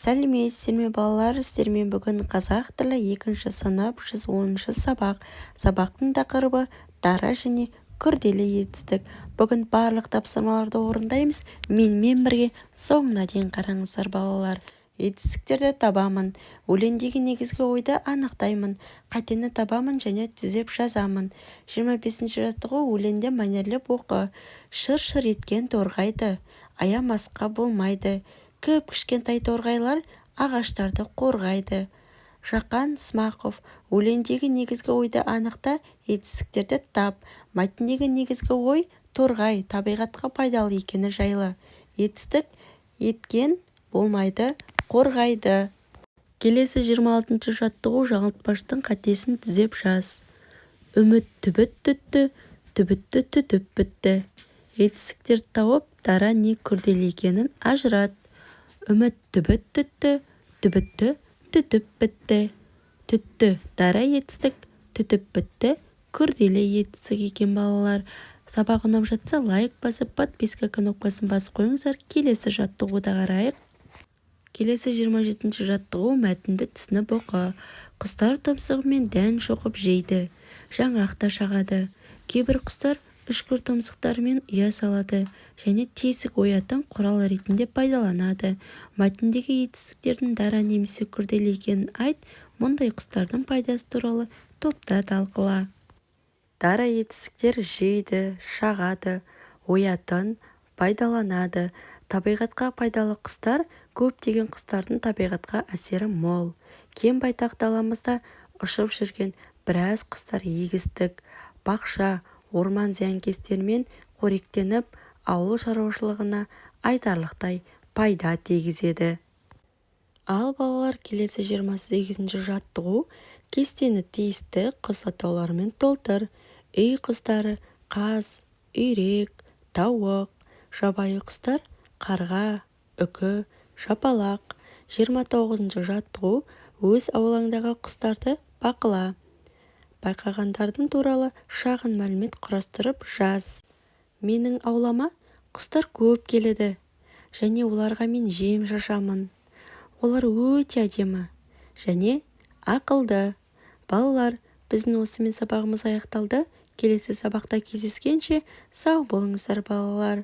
Сәлеметсіздер ме балалар, сіздермен бүгін қазақ тілі 2 сынып 110 сабақ. Сабақтың тақырыбы дара және күрделі етістік. Бүгін барлық тапсырмаларды орындаймыз. Менімен бірге соңына дейін қараңыздар балалар. Етістіктерді табамын. Өлеңдегі негізгі ойды анықтаймын. Қатені табамын және түзеп жазамын. 25-ші жаттығу өлеңді мәнерлеп оқы. Шыр-шыр еткен торғайды. Аямасқа болмайды. Көп кішкентай торғайлар ағаштарды қорғайды. Жақан Смақов, өлеңдегі негізгі ойды анықта, етістіктерді тап. Мәтіндегі негізгі ой торғай табиғатқа пайдалы екені жайлы. Етістік еткен болмайды, қорғайды. Келесі 26-ші жаттығу жаңылтпаштың қатесін түзеп жаз. Үміт түбіт түтті, түбітті түтіп бітті. Етістіктерді тауып, дара не күрделі екенін ажырат. Үміт түбіт түтті, түбітті түтіп бітті. Түтті дара етістік, түтіп бітті күрделі етістік екен балалар. Сабақ ұнап жатса лайк басып, подписка кнопкасын басып қойыңыздар. Келесі жаттығуды қарайық. Келесі 27-ші жаттығу мәтінді түсініп оқы. Құстар тұмсығымен дән шоқып жейді. Жаңғақта шағады. Кейбір құстар үшкір тұмсықтарымен ұя салады және тесік оятын құрал ретінде пайдаланады. Мәтіндегі етістіктердің дара немесе күрделі екенін айт. Мұндай құстардың пайдасы туралы топта талқыла. Дара етістіктер жейді, шағады, оятын, пайдаланады. Табиғатқа пайдалы құстар көптеген құстардың табиғатқа әсері мол. Кең байтақ даламызда ұшып жүрген біраз құстар егістік, бақша, орман зиянкестерімен қоректеніп, ауыл шаруашылығына айтарлықтай пайда тигізеді. Ал балалар, келесі 28-ші жаттығу кестені тиісті құс атауларымен толтыр. Үй құстары қаз, үйрек, тауық, жабайы құстар қарға, үкі, шапалақ. 29-ші жаттығу өз аулаңдағы құстарды бақыла. Байқағандардың туралы шағын мәлімет құрастырып жаз. Менің аулама құстар көп келеді және оларға мен жем шашамын. Олар өте әдемі және ақылды. Балалар, біздің осымен сабағымыз аяқталды. Келесі сабақта кездескенше сау болыңыздар балалар.